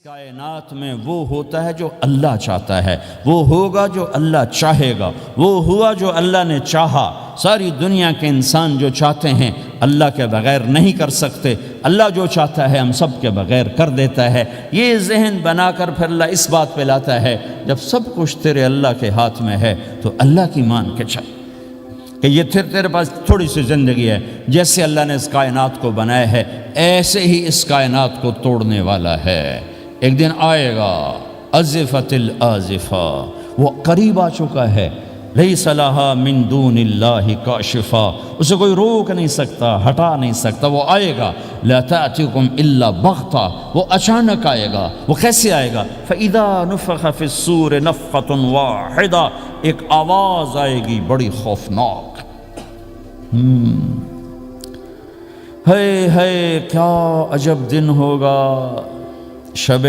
کائنات میں وہ ہوتا ہے جو اللہ چاہتا ہے، وہ ہوگا جو اللہ چاہے گا، وہ ہوا جو اللہ نے چاہا۔ ساری دنیا کے انسان جو چاہتے ہیں اللہ کے بغیر نہیں کر سکتے، اللہ جو چاہتا ہے ہم سب کے بغیر کر دیتا ہے۔ یہ ذہن بنا کر پھر اللہ اس بات پہ لاتا ہے جب سب کچھ تیرے اللہ کے ہاتھ میں ہے تو اللہ کی مان کے چل کہ یہ تیرے پاس تھوڑی سی زندگی ہے، جیسے اللہ نے اس کائنات کو بنایا ہے ایسے ہی اس کائنات کو توڑنے والا ہے۔ ایک دن آئے گا، ازفت الازفہ، وہ قریب آ چکا ہے، لیس لہا من دون اللہ کاشفہ، اسے کوئی روک نہیں سکتا، ہٹا نہیں سکتا، وہ آئے گا۔ لا تأتیکم الا بغتہ، وہ اچانک آئے گا۔ وہ کیسے آئے گا؟ فَإِذَا نُفِخَ فِي الصُّورِ نَفْخَةٌ وَاحِدَةٌ، ایک آواز آئے گی بڑی خوفناک۔ ہے کیا عجب دن ہوگا، شب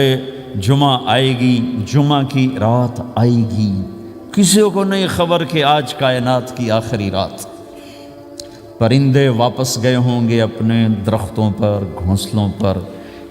جمعہ آئے گی، جمعہ کی رات آئے گی، کسی کو نہیں خبر کہ آج کائنات کی آخری رات۔ پرندے واپس گئے ہوں گے اپنے درختوں پر، گھونسلوں پر،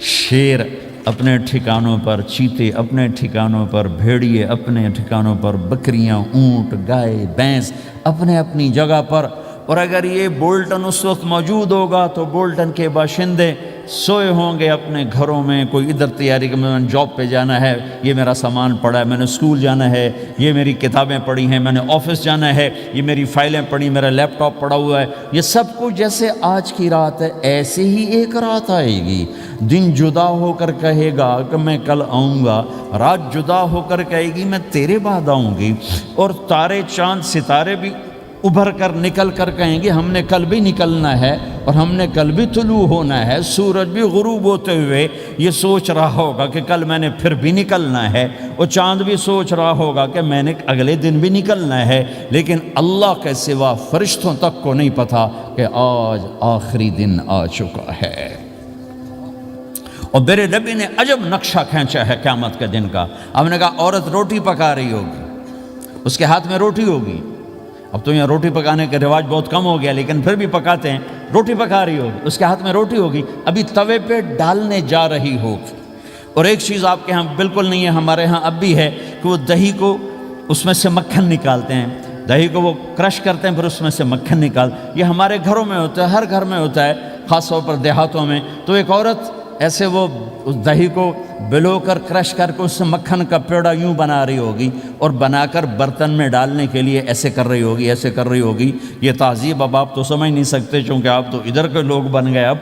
شیر اپنے ٹھکانوں پر، چیتے اپنے ٹھکانوں پر، بھیڑیے اپنے ٹھکانوں پر، بکریاں، اونٹ، گائے، بھینس اپنے اپنی جگہ پر۔ اور اگر یہ بولٹن اس وقت موجود ہوگا تو بولٹن کے باشندے سوئے ہوں گے اپنے گھروں میں، کوئی ادھر تیاری کہ میں نے جاب پہ جانا ہے، یہ میرا سامان پڑا ہے، میں نے اسکول جانا ہے، یہ میری کتابیں پڑھی ہیں، میں نے آفس جانا ہے، یہ میری فائلیں پڑھی، میرا لیپ ٹاپ پڑا ہوا ہے۔ یہ سب کچھ جیسے آج کی رات ہے ایسے ہی ایک رات آئے گی۔ دن جدا ہو کر کہے گا کہ میں کل آؤں گا، رات جدا ہو کر کہے گی میں تیرے بعد آؤں گی، اور تارے چاند ستارے بھی ابھر کر نکل کر کہیں گے ہم نے کل بھی نکلنا ہے اور ہم نے کل بھی طلوع ہونا ہے۔ سورج بھی غروب ہوتے ہوئے یہ سوچ رہا ہوگا کہ کل میں نے پھر بھی نکلنا ہے، اور چاند بھی سوچ رہا ہوگا کہ میں نے اگلے دن بھی نکلنا ہے، لیکن اللہ کے سوا فرشتوں تک کو نہیں پتا کہ آج آخری دن آ چکا ہے۔ اور میرے نبی نے عجب نقشہ کھینچا ہے قیامت کے دن کا۔ ہم نے کہا عورت روٹی پکا رہی ہوگی، اس کے ہاتھ میں روٹی ہوگی۔ اب تو یہاں روٹی پکانے کا رواج بہت کم ہو گیا، لیکن پھر بھی پکاتے ہیں۔ روٹی پکا رہی ہوگی، اس کے ہاتھ میں روٹی ہوگی، ابھی توے پہ ڈالنے جا رہی ہوگی۔ اور ایک چیز آپ کے ہاں بالکل نہیں ہے، ہمارے ہاں اب بھی ہے کہ وہ دہی کو اس میں سے مکھن نکالتے ہیں، دہی کو وہ کرش کرتے ہیں، پھر اس میں سے مکھن نکال۔ یہ ہمارے گھروں میں ہوتا ہے، ہر گھر میں ہوتا ہے، خاص طور پر دیہاتوں میں۔ تو ایک عورت ایسے وہ اس دہی کو بلو کر کرش کر کے اس سے مکھن کا پیڑا یوں بنا رہی ہوگی، اور بنا کر برتن میں ڈالنے کے لیے ایسے کر رہی ہوگی، ایسے کر رہی ہوگی۔ یہ تہذیب اب آپ تو سمجھ نہیں سکتے چونکہ آپ تو ادھر کے لوگ بن گئے اب،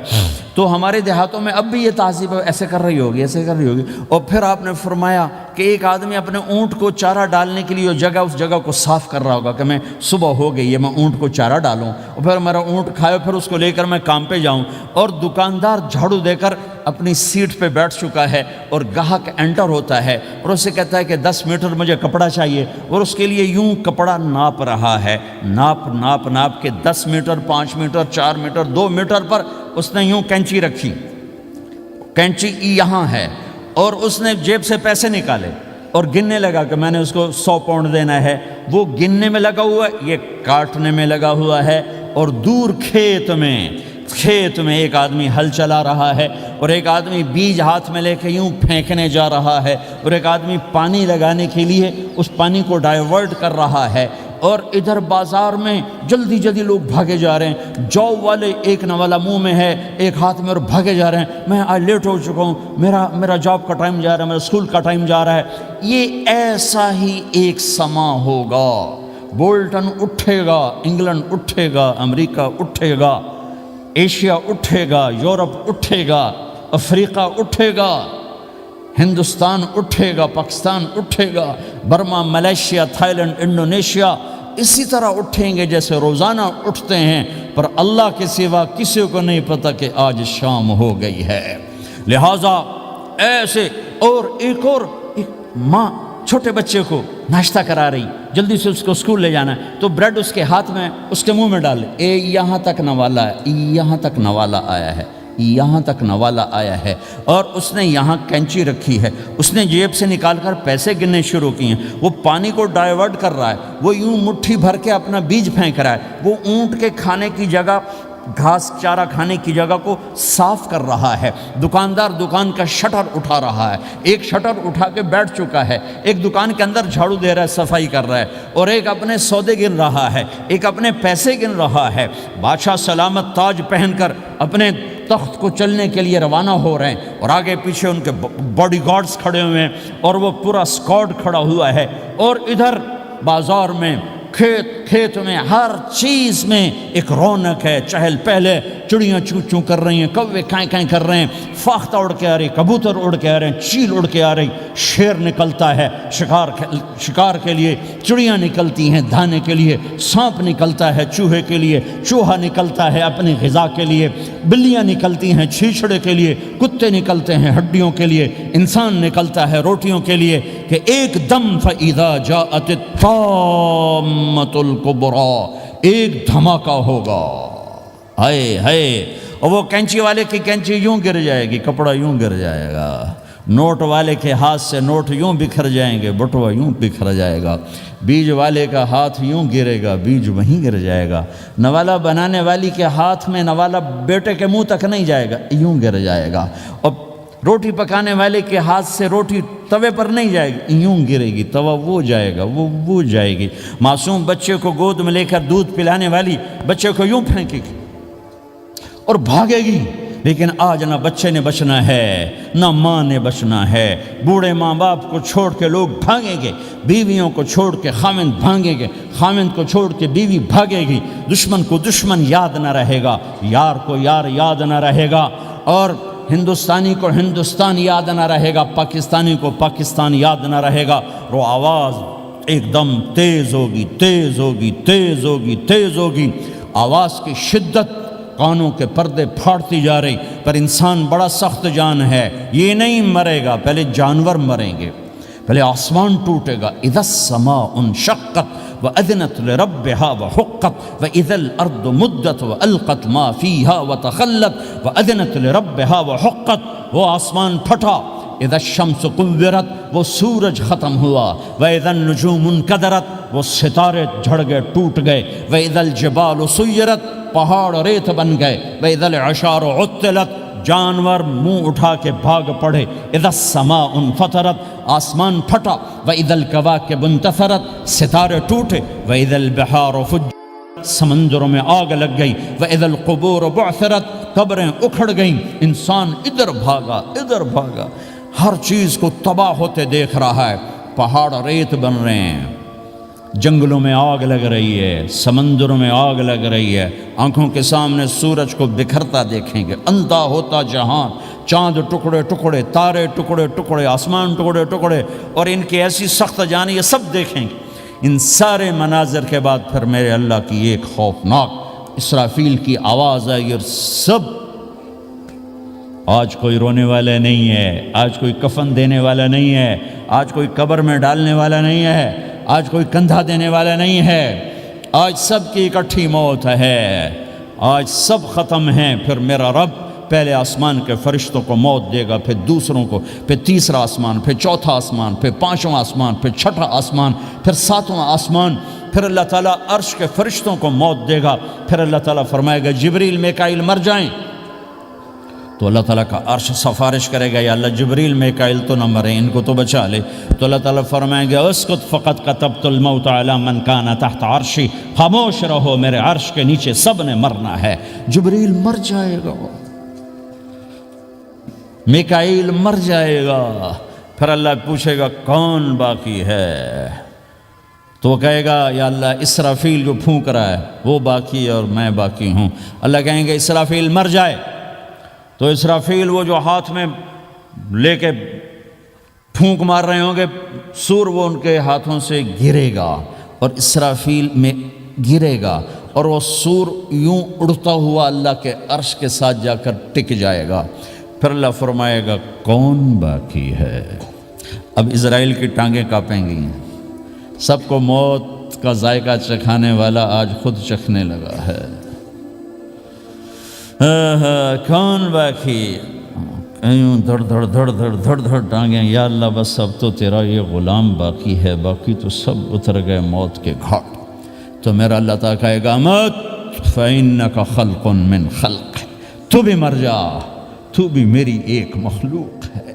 تو ہمارے دیہاتوں میں اب بھی یہ تہذیب ہے، ایسے کر رہی ہوگی، ایسے کر رہی ہوگی۔ اور پھر آپ نے فرمایا کہ ایک آدمی اپنے اونٹ کو چارہ ڈالنے کے لیے اس جگہ کو صاف کر رہا ہوگا کہ میں صبح ہو گئی ہے، میں اونٹ کو چارہ ڈالوں، اور پھر میرا اونٹ کھائے، پھر اس کو لے کر میں کام پہ جاؤں۔ اور دکاندار جھاڑو دے کر اپنی سیٹ پہ بیٹھ چکا ہے، اور گاہک انٹر ہوتا ہے اور اسے کہتا ہے کہ 10 میٹر مجھے کپڑا چاہیے، اور اس کے لیے یوں کپڑا ناپ رہا ہے، ناپ کے 10 میٹر، 5 میٹر، 4 میٹر، 2 میٹر پر اس نے یوں کینچی رکھی، کینچی یہاں ہے، اور اس نے جیب سے پیسے نکالے اور گننے لگا کہ میں نے اس کو 100 پاؤنڈ دینا ہے۔ وہ گننے میں لگا ہوا ہے، یہ کاٹنے میں لگا ہوا ہے، اور دور کھیت میں ایک آدمی ہل چلا رہا ہے، اور ایک آدمی بیج ہاتھ میں لے کے یوں پھینکنے جا رہا ہے، اور ایک آدمی پانی لگانے کے لیے اس پانی کو ڈائیورٹ کر رہا ہے۔ اور ادھر بازار میں جلدی لوگ بھاگے جا رہے ہیں، جاب والے ایک نوالا منہ میں ہے، ایک ہاتھ میں، اور بھاگے جا رہے ہیں۔ میں آج لیٹ ہو چکا ہوں، میرا جاب کا ٹائم جا رہا ہے، میرا اسکول کا ٹائم جا رہا ہے۔ یہ ایسا ہی ایک سما ہوگا، بولٹن اٹھے گا، انگلینڈ اٹھے گا، امریکہ اٹھے گا، ایشیا اٹھے گا، یورپ اٹھے گا، افریقہ اٹھے گا، ہندوستان اٹھے گا، پاکستان اٹھے گا، Burma, Malaysia, Thailand, Indonesia اسی طرح اٹھیں گے جیسے روزانہ اٹھتے ہیں، پر اللہ کے سوا کسی کو نہیں پتہ کہ آج شام ہو گئی ہے۔ لہٰذا ایسے، اور ایک ماں چھوٹے بچے کو ناشتہ کرا رہی، جلدی سے اس کو اسکول لے جانا ہے، تو بریڈ اس کے ہاتھ میں، اس کے منہ میں ڈالے، یہاں تک نوالا ہے، یہاں تک نوالا آیا ہے، یہاں تک نوالا آیا ہے، اور اس نے یہاں کینچی رکھی ہے، اس نے جیب سے نکال کر پیسے گننے شروع کیے ہیں، وہ پانی کو ڈائیورٹ کر رہا ہے، وہ یوں مٹھی بھر کے اپنا بیج پھینک رہا ہے، وہ اونٹ کے کھانے کی جگہ گھاس چارہ کھانے کی جگہ کو صاف کر رہا ہے، دکاندار دکان کا شٹر اٹھا رہا ہے، ایک شٹر اٹھا کے بیٹھ چکا ہے، ایک دکان کے اندر جھاڑو دے رہا ہے، صفائی کر رہا ہے، اور ایک اپنے سودے گن رہا ہے، ایک اپنے پیسے گن رہا ہے۔ بادشاہ سلامت تاج پہن کر اپنے تخت کو چلنے کے لیے روانہ ہو رہے ہیں، اور آگے پیچھے ان کے باڈی گارڈز کھڑے ہوئے ہیں، اور وہ پورا اسکواڈ کھڑا ہوا ہے، اور ادھر بازار میں کھیت میں ہر چیز میں ایک رونق ہے، چہل پہلے، چڑیاں چوں چوں کر رہی ہیں، کوے کائیں کائیں کر رہے ہیں، فاختہ اڑ کے آ رہی، کبوتر اڑ کے آ رہے ہیں، چیل اڑ کے آ رہی، شیر نکلتا ہے شکار کے لیے، چڑیاں نکلتی ہیں دھانے کے لیے، سانپ نکلتا ہے چوہے کے لیے، چوہا نکلتا ہے اپنی غذا کے لیے، بلیاں نکلتی ہیں چھیچڑے کے لیے، کتے نکلتے ہیں ہڈیوں کے لیے، انسان نکلتا ہے روٹیوں کے لیے، کہ ایک دم فَإِذَا جَاءَتِ الطَّامَّةُ الْكُبْرَى، ایک دھماکہ ہوگا، ہائے ہائے، اور وہ کینچی والے کی کینچی یوں گر جائے گی، کپڑا یوں گر جائے گا، نوٹ والے کے ہاتھ سے نوٹ یوں بکھر جائیں گے، بٹوا یوں بکھر جائے گا، بیج والے کا ہاتھ یوں گرے گا، بیج وہیں گر جائے گا، نوالا بنانے والی کے ہاتھ میں نوالا بیٹے کے منہ تک نہیں جائے گا، یوں گر جائے گا، اور روٹی پکانے والے کے ہاتھ سے روٹی توے پر نہیں جائے گی، یوں گرے گی، توا وہ جائے گا، وہ جائے گی، معصوم بچے کو گود میں لے کر دودھ پلانے والی بچے کو یوں پھینکے گی اور بھاگے گی، لیکن آج نہ بچے نے بچنا ہے، نہ ماں نے بچنا ہے، بوڑھے ماں باپ کو چھوڑ کے لوگ بھاگیں گے، بیویوں کو چھوڑ کے خامند بھاگیں گے، خامند کو چھوڑ کے بیوی بھاگے گی، دشمن کو دشمن یاد نہ رہے گا، یار کو یار یاد نہ رہے گا، اور ہندوستانی کو ہندوستان یاد نہ رہے گا، پاکستانی کو پاکستان یاد نہ رہے گا، وہ آواز ایک دم تیز ہوگی، تیز ہوگی، تیز ہوگی، تیز ہوگی، آواز کی شدت کانوں کے پردے پھاڑتی جا رہی، پر انسان بڑا سخت جان ہے، یہ نہیں مرے گا، پہلے جانور مریں گے، پہلے آسمان ٹوٹے گا، اذا السماء انشقت وَأَذِنَتْ لِرَبِّهَا وَحُقَّتْ وَإِذَا الْأَرْضُ مُدَّتْ وَأَلْقَتْ مَا فِيهَا وَتَخَلَّتْ وَأَذِنَتْ لِرَبِّهَا وَحُقَّتْ، وہ آسمان پھٹا، اذا الشمس قُوِّرَتْ، وہ سورج ختم ہوا، وَإِذَا النُّجُومُ انْكَدَرَتْ، وہ ستارے جھڑ گئے ٹوٹ گئے، وَإِذَا الْجِبَالُ سُيِّرَتْ، پہاڑ ریت بن گئے، وَإِذَا الْعِشَارُ عُطِّلَتْ، جانور منہ اٹھا کے بھاگ پڑے، اذا السماء انفطرت، آسمان پھٹا، وَإِذَا الْكَوَاكِبُ انتثرت، ستارے ٹوٹے، وَإِذَا الْبِحَارُ فُجِّرَتْ، سمندروں میں آگ لگ گئی، وَإِذَا الْقُبُورُ بُعْثِرَتْ، قبریں اکھڑ گئیں، انسان ادھر بھاگا ادھر بھاگا، ہر چیز کو تباہ ہوتے دیکھ رہا ہے، پہاڑ ریت بن رہے ہیں، جنگلوں میں آگ لگ رہی ہے، سمندروں میں آگ لگ رہی ہے، آنکھوں کے سامنے سورج کو بکھرتا دیکھیں گے، اندھا ہوتا جہاں، چاند ٹکڑے ٹکڑے، تارے ٹکڑے ٹکڑے، آسمان ٹکڑے ٹکڑے، اور ان کی ایسی سخت جان، یہ سب دیکھیں گے۔ ان سارے مناظر کے بعد پھر میرے اللہ کی ایک خوفناک اسرافیل کی آواز آئی، اور سب، آج کوئی رونے والا نہیں ہے، آج کوئی کفن دینے والا نہیں ہے، آج کوئی قبر میں ڈالنے والا نہیں ہے، آج کوئی کندھا دینے والا نہیں ہے، آج سب کی اکٹھی موت ہے، آج سب ختم ہیں۔ پھر میرا رب پہلے آسمان کے فرشتوں کو موت دے گا، پھر دوسروں کو، پھر تیسرا آسمان، پھر چوتھا آسمان، پھر پانچواں آسمان، پھر چھٹا آسمان، پھر ساتواں آسمان، پھر اللہ تعالیٰ عرش کے فرشتوں کو موت دے گا، پھر اللہ تعالیٰ فرمائے گا جبریل میکائیل مر جائیں، تو اللہ تعالیٰ کا عرش سفارش کرے گا، یا اللہ جبریل میکائیل تو نہ مریں، ان کو تو بچا لے، تو اللہ تعالیٰ فرمائیں گے اسکت فقط کتبت الموت علی من کان تحت عرشی، خاموش رہو، میرے عرش کے نیچے سب نے مرنا ہے۔ جبریل مر جائے گا، میکائیل مر جائے گا، پھر اللہ پوچھے گا کون باقی ہے، تو وہ کہے گا یا اللہ اسرافیل جو پھونک رہا ہے وہ باقی ہے اور میں باقی ہوں۔ اللہ کہیں گے اسرافیل مر جائے، تو اسرافیل وہ جو ہاتھ میں لے کے پھونک مار رہے ہوں گے سور، وہ ان کے ہاتھوں سے گرے گا اور اسرافیل میں گرے گا، اور وہ سور یوں اڑتا ہوا اللہ کے عرش کے ساتھ جا کر ٹک جائے گا۔ پھر اللہ فرمائے گا کون باقی ہے؟ اب اسرائیل کی ٹانگیں کانپیں گی، سب کو موت کا ذائقہ چکھانے والا آج خود چکھنے لگا ہے۔ کون باقی؟ یوں دھڑ دھڑ دھڑ دھڑ دھڑ دھڑ ٹانگیں، یا اللہ بس اب تو تیرا یہ غلام باقی ہے، باقی تو سب اتر گئے موت کے گھاٹ۔ تو میرا اللہ تعالیٰ کہے گا مت فإنک خلق من خلق، تو بھی مر جا، تو بھی میری ایک مخلوق ہے۔